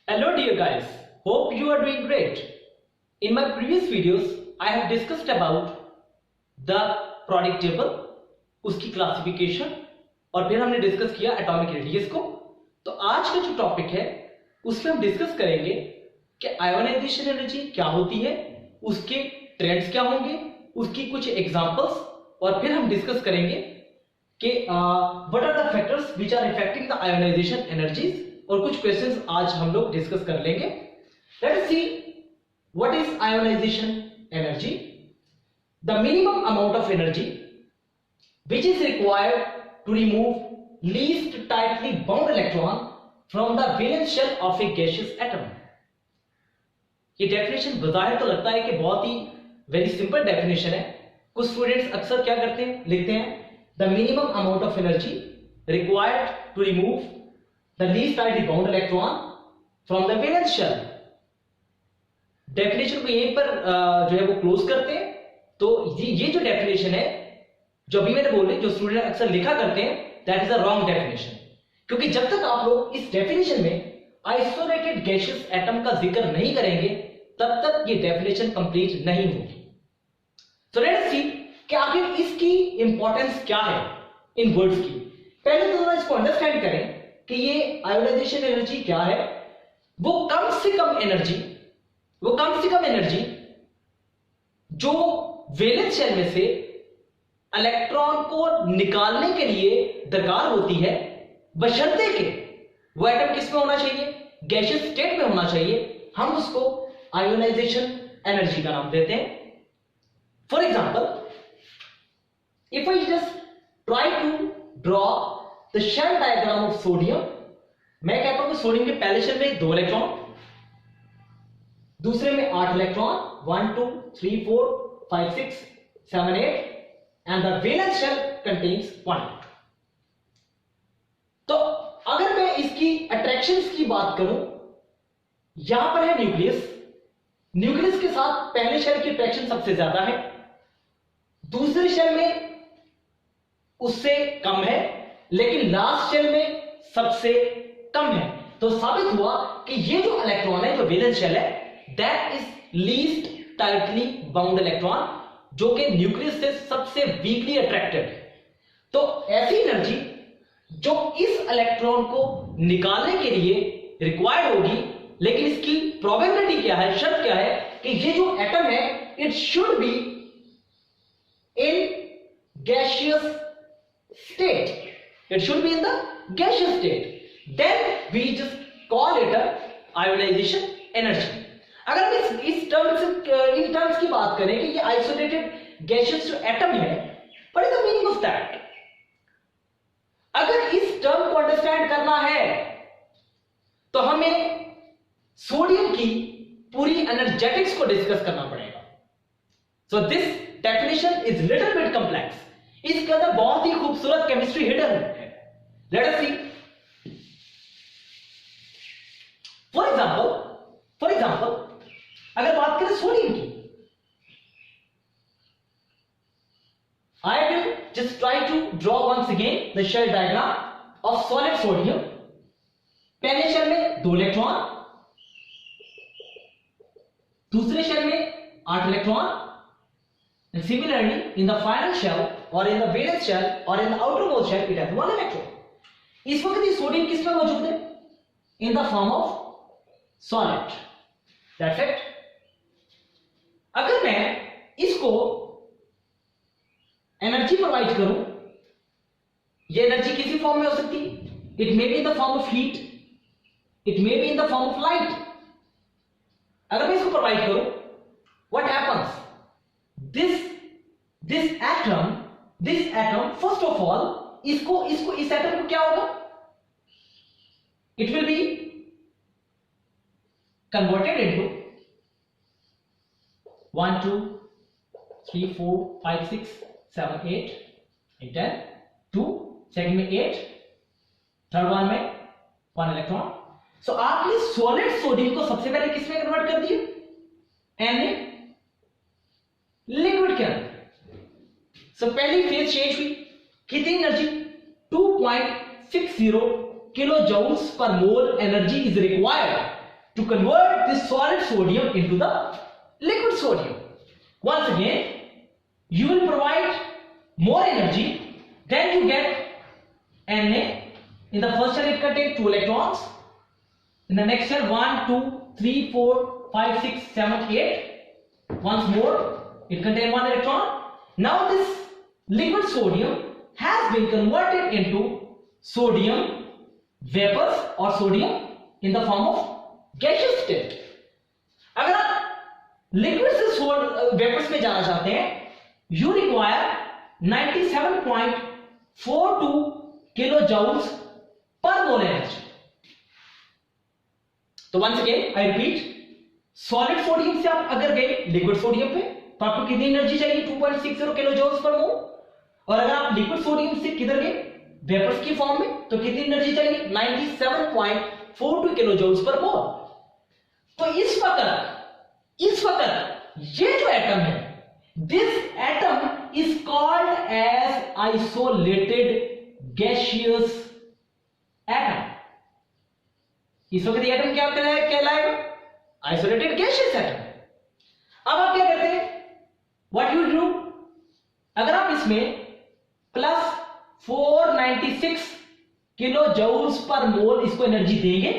Hello dear guys, hope you are doing great. In my previous videos, I have discussed about the periodic table, उसकी classification और फिर हमने discuss किया atomic radius को। तो आज का जो टॉपिक है उसमें हम डिस्कस करेंगे कि आयोनाइजेशन एनर्जी क्या होती है, उसके ट्रेंड्स क्या होंगे, उसकी कुछ एग्जांपल्स और फिर हम डिस्कस करेंगे कि what are the factors which are affecting the ionization energies और कुछ क्वेश्चंस आज हम लोग डिस्कस कर लेंगे। Let us see what is ionization energy. The minimum amount of energy which is required to remove least tightly bound electron from the valence shell of a gaseous atom. ये definition बजाहिर तो लगता है कि बहुत ही very simple definition है। कुछ students अक्सर क्या करते हैं, लिखते हैं the minimum amount of energy required to remove the least tightly bound electron from the valence shell। Definition को यहीं पर जो है वो क्लोज करते हैं। तो ये जो डेफिनेशन है जो अभी मैंने बोले, जो स्टूडेंट अक्सर लिखा करते हैं, that is a wrong definition. क्योंकि जब तक आप लोग इस डेफिनेशन में आइसोलेटेड गैसियस एटम का जिक्र नहीं करेंगे तब तक ये डेफिनेशन कंप्लीट नहीं होगी। तो लेट अस सी कि आखिर इसकी इंपॉर्टेंस क्या है इन वर्ड्स की। पहले तो इसको अंडरस्टैंड करें कि ये आयोनाइजेशन एनर्जी क्या है। वो कम से कम एनर्जी जो वैलेंस शेल में से इलेक्ट्रॉन को निकालने के लिए दरकार होती है, बशर्ते के वो एटम किस में होना चाहिए, गैसियस स्टेट में होना चाहिए। हम उसको आयोनाइजेशन एनर्जी का नाम देते हैं। For example, if I just try to draw the shell diagram of sodium, मैं कहता हूं कि सोडियम के पहले शेल में 2 इलेक्ट्रॉन, दूसरे में 8 electron, 1 2 3 4 5 6 7 8 and the valence shell contains 1। तो अगर मैं इसकी अट्रैक्शंस की बात करूं, यहां पर है न्यूक्लियस के साथ पहले शेल की अट्रैक्शन सबसे ज्यादा है, दूसरे शेल में उससे कम है, लेकिन लास्ट शेल में सबसे कम है। तो साबित हुआ कि ये जो इलेक्ट्रॉन है, जो वैलेंस शेल है, that is least tightly bound electron, जो कि न्यूक्लियस से सबसे वीकली अट्रैक्टेड है। तो ऐसी एनर्जी जो इस इलेक्ट्रॉन को निकालने के लिए रिक्वायर्ड होगी, लेकिन इसकी प्रोबेबिलिटी क्या है, शर्त क्या है कि ये जो एटम है it should be in gaseous state, it should be in the gaseous state, then we just call it a ionization energy। अगर हम इस टर्म्स की बात करें कि ये आइसोलेटेड गैसियस जो एटम है, what is the meaning of that. अगर इस टर्म को अंडरस्टैंड करना है तो हमें सोडियम की पूरी एनर्जेटिक्स को डिस्कस करना पड़ेगा। So this definition is little bit complex. इसके अंदर बहुत ही खूबसूरत केमिस्ट्री हिडन है। Let us see. For example अगर बात करें सोडियम की, I will just try to draw once again the shell diagram of solid sodium. पहले शेल में 2 इलेक्ट्रॉन, दूसरे शेल में 8 electron, and similarly in the final shell or in the valence shell or in the outermost shell it has 1 electron। इस वक्त ये sodium किस में मौजूद है, in the form of solid, that's it। अगर मैं इसको एनर्जी प्रोवाइड करूं, ये एनर्जी किसी फॉर्म में हो सकती है, it may be in the form of heat, it may be in the form of light. अगर मैं इसको प्रोवाइड करूं, what happens, this atom first of all इस एटम को क्या होगा, it will be converted into 1 2 3 4 5 6 7 8 10 2, second में 8, third one में 1 इलेक्ट्रॉन। सो आपने सॉलिड सोडियम को सबसे पहले किस में कन्वर्ट कर दिया, Na लिक्विड के अंदर। सो पहली फेज चेंज हुई, कितनी energy, 2.60 kilo joules per mole energy is required to convert this solid sodium into the liquid sodium. Once again, you will provide more energy, then you get Na. In the first cell it contains 2 electrons, in the next cell 1 2 3 4 5 6 7 8, once more it contains 1 electron. Now this liquid sodium has been converted into sodium vapors or sodium in the form of gaseous state. अगर आप liquid से vapours में जाना चाहते हैं, you require 97.42 kilo joules per mole energy. तो once again I repeat, solid sodium से आप अगर गए लिक्विड सोडियम पे तो आपको कितनी एनर्जी चाहिए? 2.60 किलो जूल्स पर मोल. और अगर आप लिक्विड सोडियम से किधर गए वेपर्स की फॉर्म में तो कितनी एनर्जी चाहिए? 97.42 किलो जूल्स पर मोल. तो इस वक्त ये जो एटम है, this atom is called as isolated gaseous atom. इस वक्त ये एटम क्या कहलाएगा? Isolated gaseous atom. अब आप क्या करते हैं? व्हाट यू डू, अगर आप इसमें प्लस 496 किलो जूल्स पर मोल इसको एनर्जी देंगे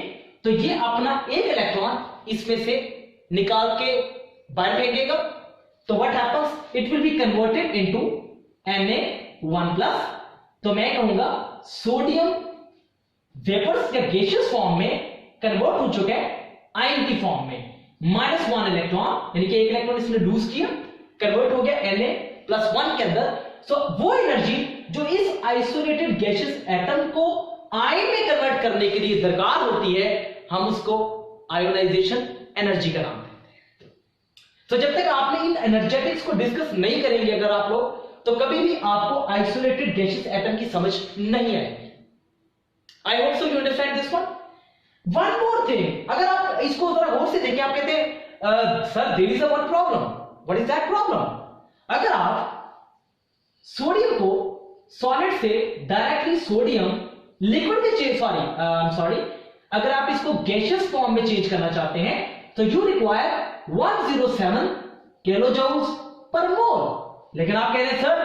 तो ये अपना एक इलेक्ट्रॉन इसमें से निकाल के बाहर फेंकेगा. तो what happens? It will be converted into Na1+. तो मैं कहूंगा सोडियम वेपर्स या गैसियस फॉर्म में कन्वर्ट हो चुका है आयन की फॉर्म में. -1 इलेक्ट्रॉन, यानी कि एक इलेक्ट्रॉन इसने लूज किया, कन्वर्ट हो गया Na+1 के अंदर. सो वो एनर्जी जो इस आइसोलेटेड गैसियस एटम को आयन में कन्वर्ट करने के लिए दरकार होती है, हम उसको आयोनाइजेशन एनर्जी का नाम देते हैं. तो जब तक आपने इन एनर्जेटिक्स को डिस्कस नहीं करेंगे अगर आप लोग, तो कभी भी आपको आइसोलेटेड गैसियस एटम की समझ नहीं आएगी. आई hope so you understand this one. One more thing, अगर आप इसको जरा गौर से देखें, आप कहते हैं sir there is a one problem. What is that problem? अगर आप सोडियम को सॉलिड से डायरेक्टली सोडियम लिक्विड में चेंज सॉरी अगर आप इसको गैसियस फॉर्म में चेंज करना चाहते हैं तो you require 107 kilo joules per मोल. लेकिन आप कह रहे हैं सर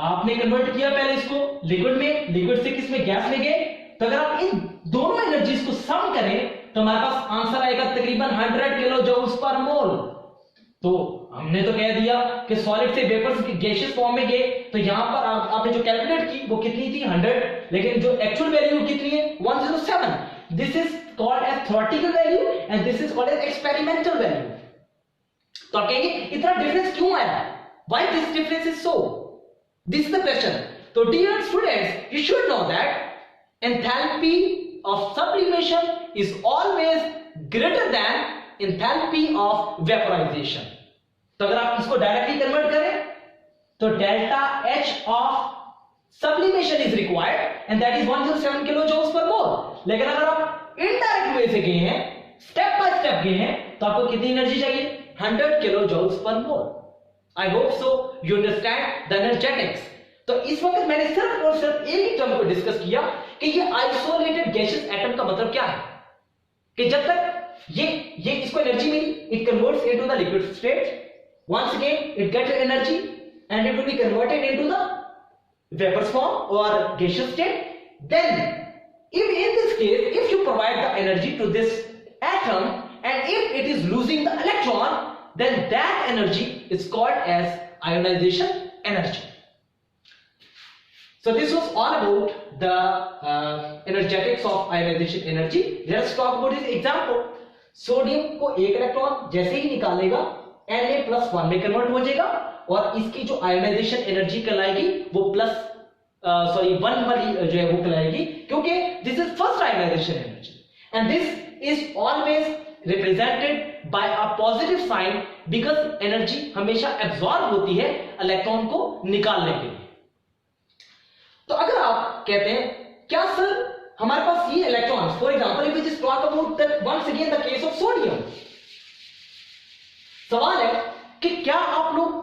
आपने कन्वर्ट किया पहले इसको लिक्विड में, लिक्विड से किसमें? गैस में गए. तो अगर आप इन दोनों एनर्जीज को सम करें तो हमारे पास आंसर आएगा तकरीबन 100 किलो जूल्स पर मोल. तो हमने तो कह दिया कि सॉलिड से वेपर्स की गैसियस फॉर्म में गए, तो यहां पर आपने जो कैलकुलेट की वो कितनी थी? 100. लेकिन जो एक्चुअल वैल्यू कितनी है? 107. This is called as theoretical value and this is called as experimental value. तो आप कहेंगे इतना डिफरेंस क्यों आया? Why this difference is so? This is the question. तो dear students, you should know that enthalpy of sublimation is always greater than enthalpy of vaporisation. तो अगर आप इसको डायरेक्टली कन्वर्ट करें तो delta H of sublimation is required and that is 107 kilo joules per मोल. लेकिन अगर आप इनडायरेक्ट वे से गए हैं, स्टेप बाय स्टेप गए हैं, तो आपको कितनी एनर्जी चाहिए? 100 kilo joules per mole. I hope so you understand the energetics. तो इस वक्त मैंने सिर्फ और सिर्फ एक ही टर्म को डिस्कस किया कि ये आइसोलेटेड गैसियस एटम का मतलब क्या है, कि जब तक ये इसको एनर्जी मिली, it converts into the liquid state. once again it gets energy and it will be converted into the vapor form or gaseous state. Then if in this case if you provide the energy to this atom and if it is losing the electron, then that energy is called as ionization energy. So this was all about the energetics of ionization energy. Let's talk about this example. Sodium को एक electron जैसे ही निकालेगा Na+1 में convert हो जाएगा और इसकी जो आयोनाइजेशन एनर्जी कहलाएगी वो +1 वाली जो है वो कहलाएगी, क्योंकि this is first ionization energy and this is always represented by a positive sign because energy हमेशा एब्जॉर्ब होती है इलेक्ट्रॉन को निकालने के लिए. तो अगर आप कहते हैं क्या सर हमारे पास ये electrons, for example if we just talk about that once again the case of sodium, सवाल है कि क्या आप लोग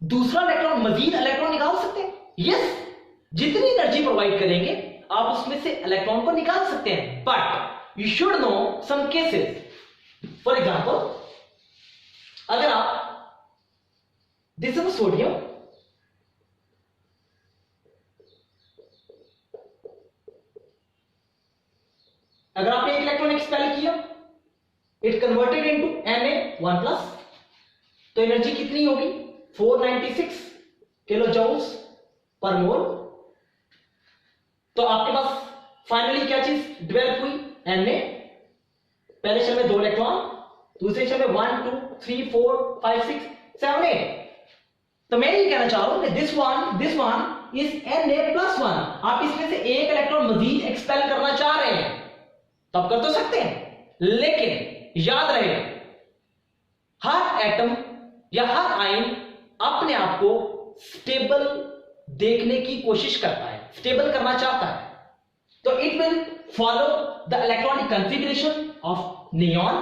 दूसरा इलेक्ट्रॉन, मजीद इलेक्ट्रॉन निकाल सकते हैं? यस, जितनी एनर्जी प्रोवाइड करेंगे आप उसमें से इलेक्ट्रॉन को निकाल सकते हैं, but you should know some cases. For example, अगर आप दिस इज सोडियम, अगर आपने एक इलेक्ट्रॉन एक्सपेल किया, इट कन्वर्टेड इनटू Na1+, तो एनर्जी कितनी होगी 496 किलो जूल्स पर मोल। तो आपके पास फाइनली क्या चीज डेवलप हुई, Na, पहले शेल में 2 इलेक्ट्रॉन, दूसरे शेल में 1 2 3 4 5 6 7 8। तो मैं ये कहना चाह रहा हूं कि दिस वन इज Na+1। आप इसमें से एक इलेक्ट्रॉन मजीद एक्सपेल करना चाह रहे हैं तो आप कर तो सकते हैं, लेकिन याद रहे हर एटम या हर आयन अपने आप को स्टेबल देखने की कोशिश करता है, स्टेबल करना चाहता है। तो it will follow the electronic configuration of neon.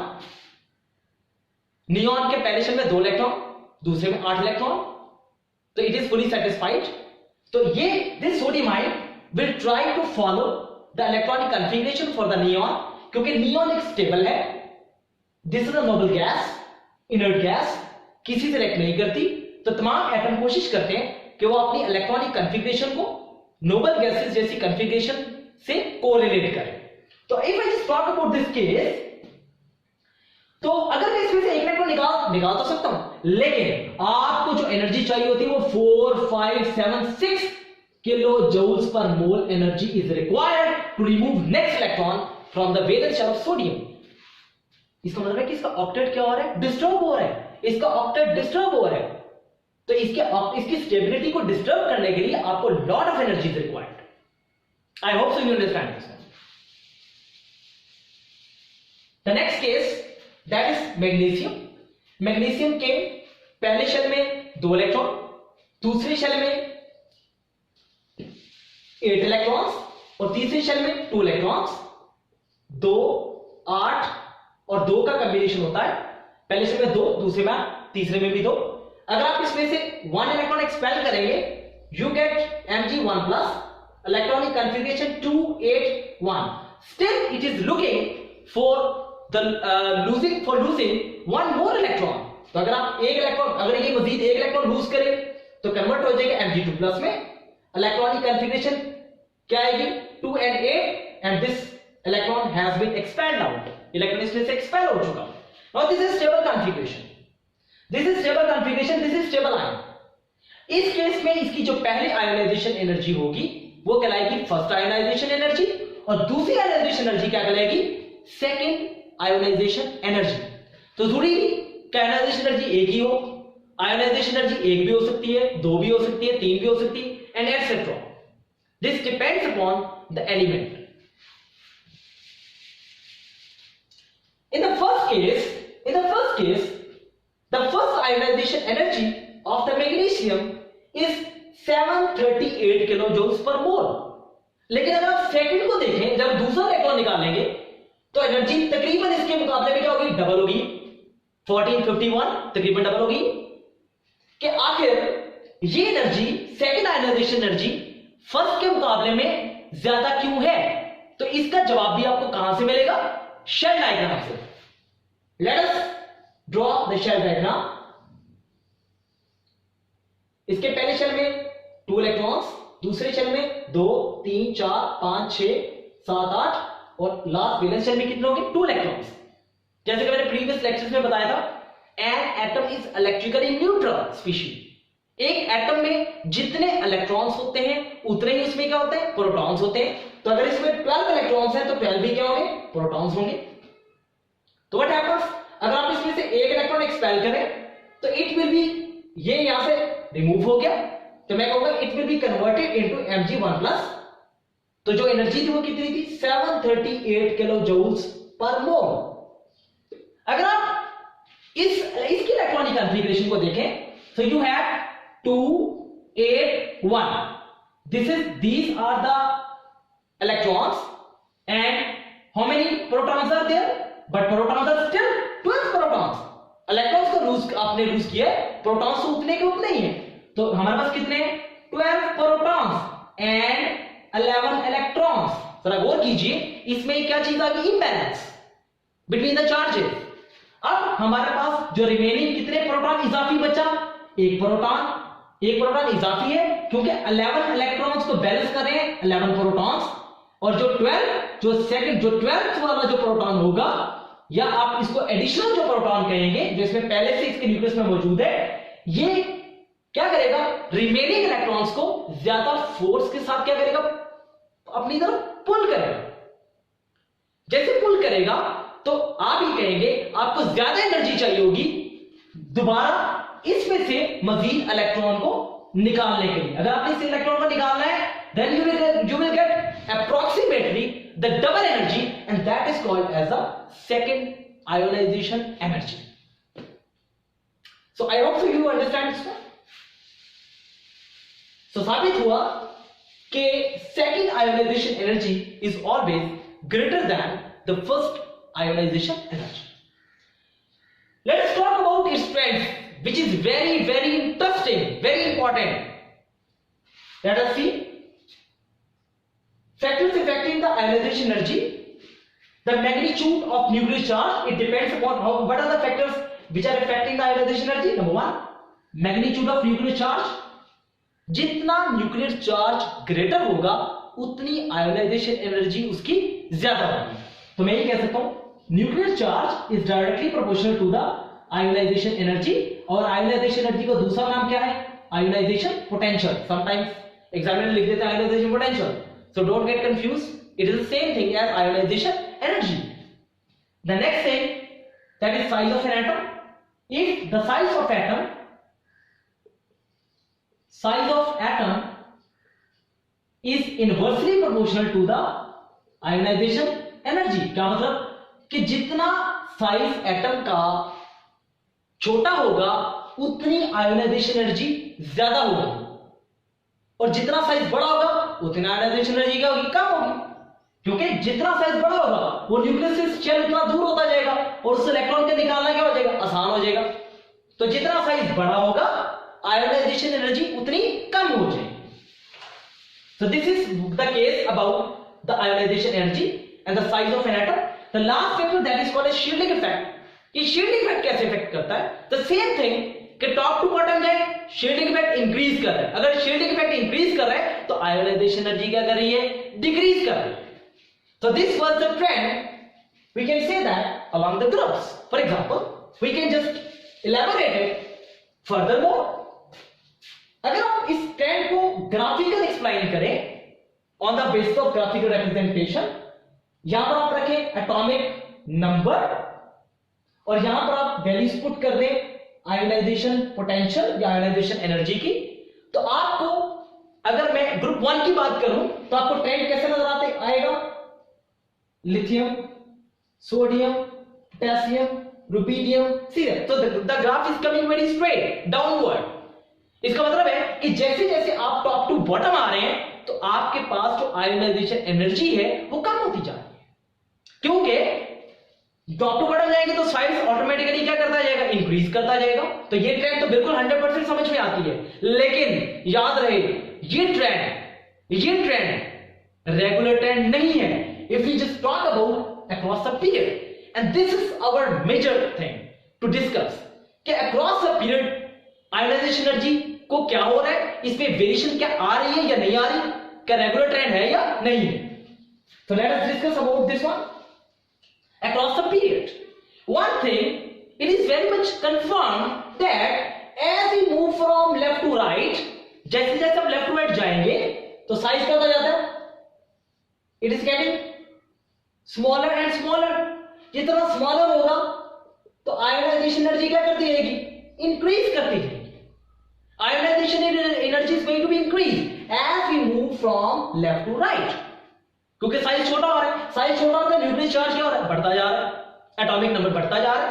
Neon के पहले शेल में 2 इलेक्ट्रॉन, दूसरे में 8 इलेक्ट्रॉन, तो इट इज फुली सेटिस्फाइड। तो ये this sodium ion will try to follow the electronic configuration for the neon, क्योंकि नियॉन एक स्टेबल है। This is a noble gas, inert gas, किसी से रिएक्ट नहीं करती। तो तमाम एटम कोशिश करते हैं कि वो अपनी इलेक्ट्रॉनिक कॉन्फ़िगरेशन को नोबल गैसेस जैसी कॉन्फ़िगरेशन से कोरिलेट करें। तो if I just talk about this case, तो अगर मैं इसमें से एक इलेक्ट्रॉन निकाल तो सकता हूं, लेकिन आपको जो एनर्जी चाहिए होती है वो 4 5 7 6 kilo joules per mole energy is required to remove next electron from the valence shell of sodium. इसका मतलब है कि इसका ऑक्टेट क्या हो रहा है, डिस्टर्ब हो रहा है, इसका ऑक्टेट डिस्टर्ब हो रहा है। तो इसकी स्टेबिलिटी को डिस्टर्ब करने के लिए आपको lot of energy is required. I hope so you understand this. The next case that is magnesium. Magnesium के पहले शेल में 2 इलेक्ट्रॉन, दूसरे शेल में 8 इलेक्ट्रॉन्स और तीसरे शेल में 2 इलेक्ट्रॉन्स। 2 8 और 2 का कॉम्बिनेशन होता है, पहले शेल में 2, दूसरे में 8, तीसरे में भी 2। अगर आप इसमें से 1 इलेक्ट्रॉन एक्सपेल करेंगे, you get Mg1+, electronic configuration 2 8 1। Still it is looking for losing 1 more electron. तो अगर आप अगर ये मजीद एक इलेक्ट्रॉन लूज करे तो कन्वर्ट हो जाएगा Mg2+ में। इलेक्ट्रॉनिक कॉन्फ़िगरेशन क्या आएगी 2 and 8, and this electron has been expelled out. Electron इसमें से एक्सपेल हो चुका। Now this is stable configuration, this is stable configuration, this is stable ion. इस केस में इसकी जो पहली आयोनाइजेशन एनर्जी होगी वो कहलाएगी फर्स्ट आयोनाइजेशन एनर्जी, और दूसरी आयोनाइजेशन एनर्जी क्या कहलाएगी, सेकंड आयोनाइजेशन एनर्जी। तो जरूरी कि आयोनाइजेशन एनर्जी एक ही हो, आयोनाइजेशन एनर्जी एक भी हो सकती है, 2 भी हो सकती है, 3 भी हो सकती है, and etcetera. This depends upon the element. In the first case, the first ionization energy of the magnesium is 738 kilojoules per mole. लेकिन अगर आप सेकंड को देखें, जब दूसरा इलेक्ट्रॉन निकालेंगे तो एनर्जी तकरीबन इसके मुकाबले में क्या होगी, डबल होगी, 1451 तकरीबन डबल होगी। कि आखिर ये energy, second ionisation energy first के मुकाबले में ज्यादा क्यों है? तो इसका जवाब भी आपको कहां से मिलेगा, शेल डायग्राम से। Let us draw the shell diagram. इसके पहले शेल में 2 इलेक्ट्रॉन्स, दूसरे शेल में 2 3 4 5 6 7 8, और लास्ट वैलेंस शेल में कितने होंगे, 2 इलेक्ट्रॉन्स। जैसे कि मैंने प्रीवियस लेक्चर्स में बताया था, an atom is electrically neutral species. एक एटम में जितने इलेक्ट्रॉन्स होते हैं उतने ही उसमें क्या होते हैं, प्रोटॉन्स होते हैं। तो अगर इसमें 12 इलेक्ट्रॉन्स हैं तो 12 भी क्या होंगे, प्रोटॉन्स होंगे। तो व्हाट हैपेंस, अगर आप इसमें से एक इलेक्ट्रॉन एक्सपेल करें तो इट विल बी, ये यहां से रिमूव हो गया, तो मैं कहूंगा it will be converted into Mg1+। तो जो एनर्जी थी वो कितनी थी, 738 किलो जूल्स पर मोल। अगर आप इसकी इलेक्ट्रॉनिक कॉन्फ़िगरेशन को देखें, so you have 2 8 1, these are the electrons, and how many protons are there, but protons are still 12 protons। Electrons को आपने लूज किया, प्रोटॉन्स तो उतने के उतने ही हैं। तो हमारे पास कितने हैं, 12 प्रोटॉन्स एंड 11 इलेक्ट्रॉन्स। जरा गौर कीजिए, इसमें क्या चीज आ गई, इम्बैलेंस बिटवीन द चार्जेस। अब हमारे पास जो रिमेनिंग कितने प्रोटॉन इजाफी बचा, एक प्रोटॉन इजाफी है, क्योंकि 11 इलेक्ट्रॉन्स को बैलेंस कर रहे हैं 11 प्रोटॉन्स, और जो 12th वाला जो प्रोटॉन होगा, या आप इसको एडिशनल जो प्रोटॉन कहेंगे, जो इसमें पहले से इसके न्यूक्लियस में मौजूद है, ये क्या करेगा, रिमेनिंग इलेक्ट्रॉन्स को ज्यादा फोर्स के साथ क्या करेगा, अपनी तरफ पुल करेगा। जैसे पुल करेगा तो आप ही कहेंगे आपको ज्यादा एनर्जी चाहिए होगी दोबारा इसमें से मजीद इलेक्ट्रॉन को निकालने के लिए। अगर आपने इस इलेक्ट्रॉन को निकालना है, then you will get approximately the double energy, and that is called as the second ionization energy. So I hope so you understand this one. So साबित हुआ कि second ionization energy is always greater than the first ionization energy. Let's talk about its strength, which is very, very interesting, very important. Let us see factors affecting the ionization energy. The magnitude of nuclear charge, it depends upon what are the factors which are affecting the ionization energy. Number one, magnitude of nuclear charge. जितना nuclear charge greater होगा उतनी ionisation energy उसकी ज्यादा होगी। तो मैं ये कह सकता हूं nuclear charge is directly proportional to the ionization energy, और आयोनाइजेशन एनर्जी का दूसरा नाम क्या है, आयोनाइजेशन पोटेंशियल। समटाइम्स एग्जामिनर लिख देता है ionization potential, so don't get confused, it is the same thing as ionization energy. The next thing, that is size of an atom. If the size of atom is inversely proportional to the ionization energy. क्या मतलब कि जितना size atom का छोटा होगा उतनी ionisation energy ज्यादा होगी, और जितना साइज बड़ा होगा उतना आयोनाइजेशन एनर्जी क्या होगी, कम होगी, क्योंकि जितना साइज बड़ा होगा वो न्यूक्लियस से शेल उतना दूर होता जाएगा और उस इलेक्ट्रॉन के निकालना क्या हो जाएगा, आसान हो जाएगा। तो जितना साइज बड़ा होगा आयोनाइजेशन एनर्जी उतनी कम हो जाएगी। So this is the case about the ionization energy and the size of an atom. The last factor that is called as shielding effect. ये shielding effect कैसे इफेक्ट करता है? The same thing कि top to bottom जाए, shielding effect increase कर रहा है। अगर shielding effect इंक्रीज कर रहा है तो आयोनाइजेशन एनर्जी क्या कर रही है, डिक्रीज कर रही है। So this was the trend. We can say that along the groups. For example, we can just elaborate it furthermore. अगर आप इस ट्रेंड को ग्राफिकल एक्सप्लेन करें on the basis of graphical representation, यहां पर आप रखें एटॉमिक नंबर और यहां पर आप वैल्यूज पुट कर दें आयोनाइजेशन पोटेंशियल या आयोनाइजेशन एनर्जी की, तो आपको अगर मैं ग्रुप 1 की बात करूं तो आपको ट्रेंड कैसे नजर आएगा, lithium, sodium, potassium, rubidium, cerium. तो the graph is coming very straight downward. इसका मतलब है कि जैसे जैसे आप टॉप टू बॉटम आ रहे हैं तो आपके पास जो आयोनाइजेशन एनर्जी है वो कम होती जा रही है, क्योंकि टॉप टू बॉटम जाएंगे तो साइज ऑटोमेटिकली क्या करता जाएगा, इंक्रीज करता जाएगा। तो ये ट्रेंड तो बिल्कुल 100% समझ में आती है, लेकिन याद रहे ये ट्रेंड रेगुलर ट्रेंड नहीं है। If you just talk about across the period, and this is our major thing to discuss कि across the period ionisation energy को क्या हो रहा है, इसमें वेरिएशन क्या आ रही है या नहीं आ रही, क्या रेगुलर ट्रेंड है या नहीं है। तो let us discuss about this one across the period. One thing, it is very much confirm that as we move from left to right, जैसे जैसे हम लेफ्ट टू राइट जाएंगे तो साइज क्या होता जाता है, it is getting smaller and smaller. जितना स्मॉलर होगा तो आयोनाइजेशन एनर्जी क्या करती रहेगी, इंक्रीज करती जाएगी। Ionization energy is going to be increased as we move from left to right, क्योंकि साइज छोटा हो रहा है, साइज छोटा होता है न्यूक्लियस चार्ज क्या हो रहा है, बढ़ता जा रहा है, एटॉमिक नंबर बढ़ता जा रहा है,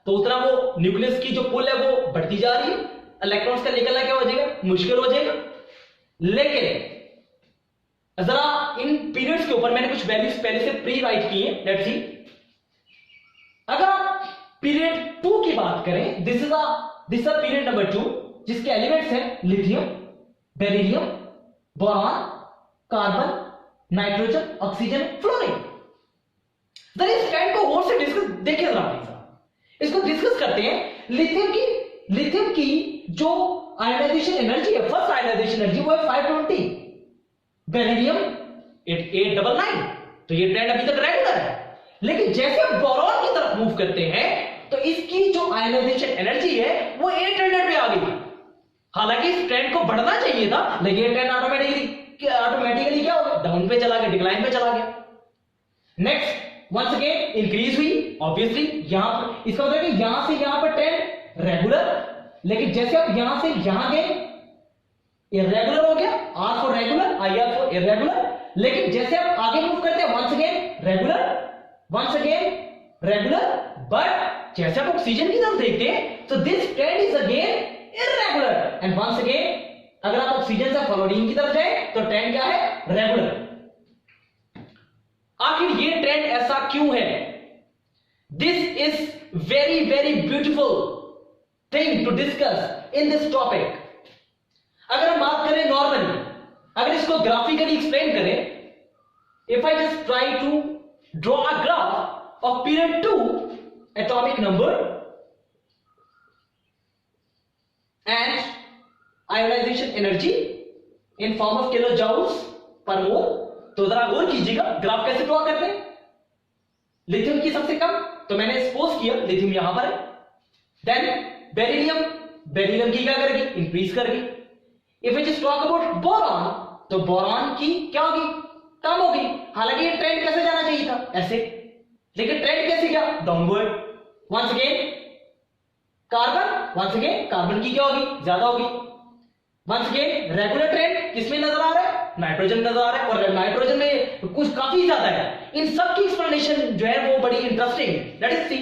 तो उतना वो न्यूक्लियस की जो पुल है वो बढ़ती जा रही है, इलेक्ट्रॉन्स का निकलना क्या हो जाएगा, मुश्किल हो जाएगा। लेकिन जरा इन पीरियड्स के ऊपर मैंने कुछ वैल्यूज पहले से प्री राइट की है, लेट्स सी। अगर आप पीरियड 2 की बात करें, दिस इज पीरियड नंबर 2, जिसके एलिमेंट्स हैं lithium, beryllium, boron, carbon, nitrogen, oxygen, fluorine. इस ट्रेंड को और से डिस्कस देखिए जरा प्लीज। इसको डिस्कस करते हैं। लिथियम की जो आयोनाइजेशन एनर्जी है, फर्स्ट आयोनाइजेशन एनर्जी वो है 520, बेरिलियम 899। तो ये ट्रेंड अभी तक रेगुलर है, लेकिन जैसे हम बोरॉन की तरफ मूव करते हैं तो इसकी जो आयोनाइजेशन एनर्जी है वो 800 पे आ गई। हालांकि इस ट्रेंड को बढ़ना चाहिए था, लेकिन ये ट्रेंड ऑटोमेटिकली क्या हो गया, डाउन पे चला गया, डिक्लाइन पे चला गया। नेक्स्ट वंस अगेन इंक्रीज हुई, ऑब्वियसली यहां पर इसका मतलब कि यहां से यहां पर ट्रेंड रेगुलर, लेकिन जैसे आप यहां से यहां गए इरेगुलर हो गया, R for regular, I R for irregular. लेकिन जैसे आप आगे मूव करते हैं वंस अगेन रेगुलर, बट जैसे आप ऑक्सीजन की तरफ देखते हैं तो this trend is again irregular and once again अगर आप ऑक्सीजन से फ्लोरीन की तरफ जाए तो ट्रेंड क्या है, रेगुलर। आखिर ये ट्रेंड ऐसा क्यों है? This is very very beautiful thing to discuss in this topic. अगर हम बात करें नॉर्मली, अगर इसको ग्राफिकली एक्सप्लेन करें, if I just try to draw a graph of period 2 atomic number and ionisation energy in form of kilo joules per mole, तो जरा गौर कीजिएगा ग्राफ कैसे ड्रॉ करते हैं। लिथियम की सबसे कम, तो मैंने सपोज किया लिथियम यहां पर है, देन बेरिलियम की क्या करेगी, इंक्रीज करेगी। If I just talk about boron, तो बोरॉन की क्या होगी, कम होगी। हालांकि ये ट्रेंड कैसे जाना चाहिए था, ऐसे, लेकिन ट्रेंड कैसे गया, डाउनवर्ड। वंस अगेन कार्बन की क्या होगी, ज्यादा होगी। वंस अगेन रेगुलर ट्रेंड किसमें नजर आ रहा है, नाइट्रोजन नजर आ रहा है, और नाइट्रोजन में कुछ काफी ज्यादा है। इन सब की एक्सप्लेनेशन जो है वो बड़ी इंटरेस्टिंग है। Let us see.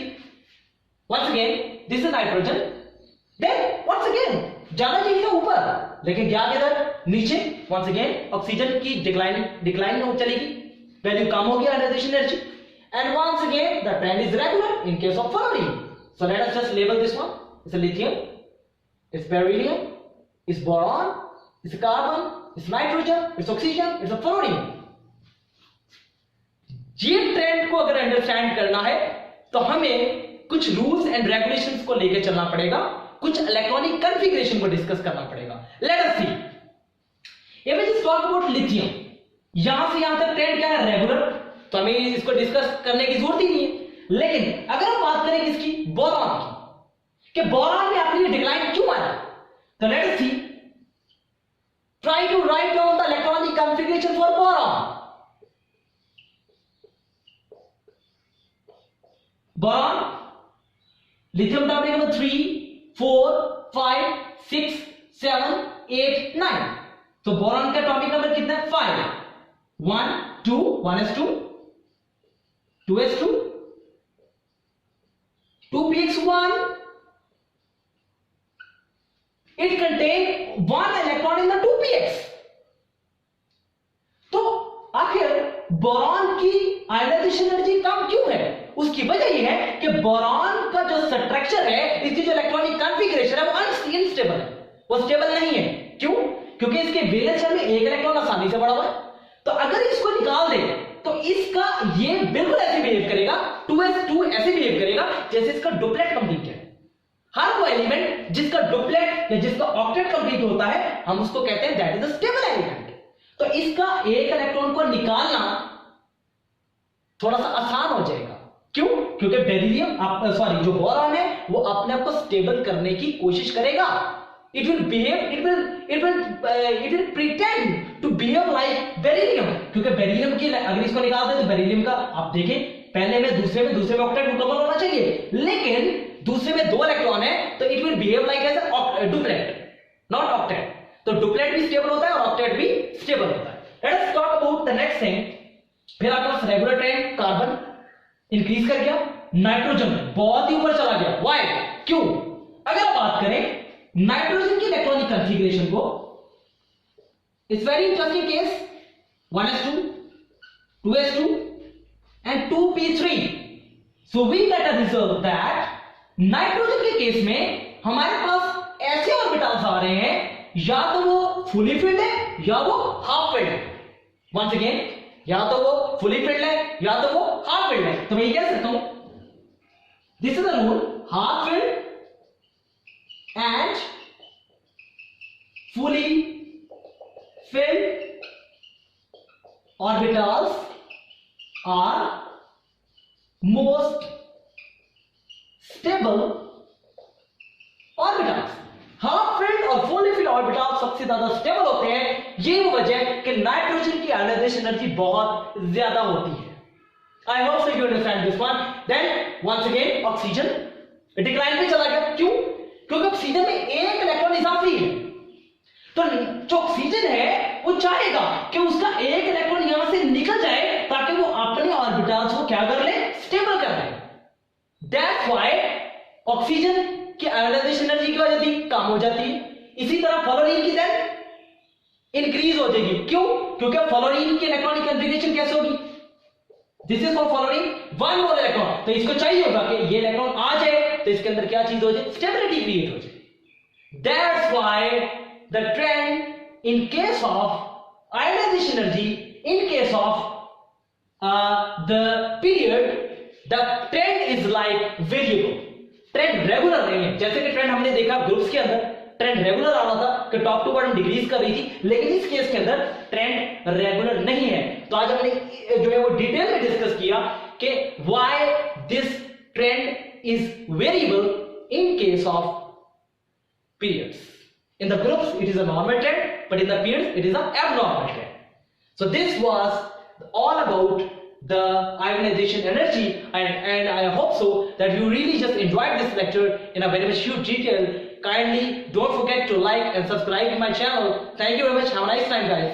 Once again this is nitrogen, then once again ज्यादा चाहिए था ऊपर, लेकिन गया किधर, नीचे। वंस अगेन ऑक्सीजन की डिक्लाइन हो चलेगी, वैल्यू कम होगी ionization energy, and once again the trend is regular in case of fluorine. So let us just label this one, it's lithium, it's beryllium, it's boron, it's carbon, it's nitrogen, it's oxygen, it's fluorine. ये trend को अगर understand करना है तो हमें कुछ rules and regulations को लेकर चलना पड़ेगा, कुछ इलेक्ट्रॉनिक कॉन्फ़िगरेशन को डिस्कस करना पड़ेगा। Let us see, if we just talk about lithium, यहां से यहां तक ट्रेंड क्या है, रेगुलर, तो हमें इसको डिस्कस करने की जरूरत ही नहीं है। लेकिन अगर हम बात करें किसकी, बोरॉन की, कि बोरॉन में आखिर डिक्लाइन क्यों आया, तो let us see, try to write down the electronic configuration for boron. Boron, lithium topic number 3, 4, 5, 6, 7, 8, 9। तो बोरॉन का टॉपिक नंबर कितना है, 5। 1, 2, 1s2, 2s2, 2px1, it contain 1 electron in the 2px। तो आखिर बोरॉन की आयोनाइजेशन एनर्जी कम क्यों है, उसकी वजह यह है कि बोरॉन का जो स्ट्रक्चर है, इसकी जो इलेक्ट्रॉनिक कॉन्फ़िगरेशन है वो अनस्टेबल है, वो स्टेबल नहीं है। क्यों? क्योंकि इसके वैलेंस शेल में एक इलेक्ट्रॉन आसानी से बढ़ा हुआ है। तो अगर इसको निकाल दे तो इसका ये बिल्कुल ऐसे बिहेव करेगा, 2s2 ऐसे बिहेव करेगा जैसे इसका डुप्लेट कंप्लीट है। हर वो एलिमेंट जिसका डुप्लेट या जिसका ऑक्टेट कंप्लीट होता है, हम उसको कहते हैं that is a stable element. तो इसका एक इलेक्ट्रॉन को निकालना थोड़ा सा आसान हो जाएगा। क्यों? क्योंकि बेरिलियम जो बोरॉन है वो अपने आप को स्टेबल करने की कोशिश करेगा। it will pretend to behave like beryllium, क्योंकि बेरिलियम की अगर इसको निकाल दे तो बेरिलियम का आप देखें पहले में दूसरे में ऑक्टेट मुकम्मल होना चाहिए, लेकिन दूसरे में 2 इलेक्ट्रॉन है तो it will behave like as duplet, not octet. तो डुप्लेट भी स्टेबल होता है और ऑक्टेट भी स्टेबल होता है। Let us talk about the next thing. फिर आपके पास रेगुलर ट्रेंड, कार्बन इंक्रीज कर गया, नाइट्रोजन बहुत ही ऊपर चला गया। व्हाई? क्यों? अगर आप बात करें नाइट्रोजन की इलेक्ट्रॉनिक कॉन्फ़िगरेशन को, it's very interesting case, 1s2, 2s2 and 2p3। so we get a result that nitrogen के केस में हमारे पास ऐसे ऑर्बिटल्स आ रहे हैं, या तो वो फुली फिल्ड है या वो हाफ फिल्ड है। वंस अगेन, या तो वो फुली फिल्ड है या तो वो हाफ फिल्ड है। तो मैं ये कह सकता हूं this is the rule, half filled and fully filled orbitals are most stable orbitals. Half filled और फुली फिल्ड ऑर्बिटल सबसे ज्यादा स्टेबल होते हैं। ये वो वजह है कि नाइट्रोजन की आयोनाइजेशन एनर्जी बहुत ज्यादा होती है। I hope so you understand this one. Then once again oxygen decline पे चला गया। क्यों? क्योंकि ऑक्सीजन में एक इलेक्ट्रॉन इजाफी है। तो जो ऑक्सीजन है वो चाहेगा कि उसका एक इलेक्ट्रॉन यहां से निकल जाए ताकि वो अपने ऑर्बिटल्स को क्या कर ले, स्टेबल कर ले। दैट्स व्हाई ऑक्सीजन की आयोनाइजेशन एनर्जी की वजह से कम हो जाती है। इसी तरह फ्लोरीन की देन इंक्रीज हो जाएगी। क्यों? क्योंकि फ्लोरीन की इलेक्ट्रॉनिक कॉन्फ़िगरेशन कैसे होगी? This is for fluorine one mole electron. तो इसको चाहिए होगा कि ये इलेक्ट्रॉन आ जाए तो इसके अंदर क्या चीज हो जाए, स्टेबिलिटी क्रिएट हो जाए। That's why the trend in case of ionisation energy, in case of the period, the trend is like variable. Trend regular नहीं है। जैसे कि ट्रेंड हमने देखा ग्रुप्स के अंदर ट्रेंड रेगुलर आ रहा था कि टॉप टू बॉटम डिक्रीज कर रही थी, लेकिन इस केस के अंदर ट्रेंड रेगुलर नहीं है। तो आज हमने जो है वो डिटेल में डिस्कस किया कि why this trend is variable in case of periods. In the groups it is a normal trend, but in the periods it is an abnormal trend. So this was all about the ionization energy, and I hope so that you really just enjoyed this lecture in a very much huge detail. Kindly don't forget to like and subscribe to my channel. Thank you very much. Have a nice time, guys.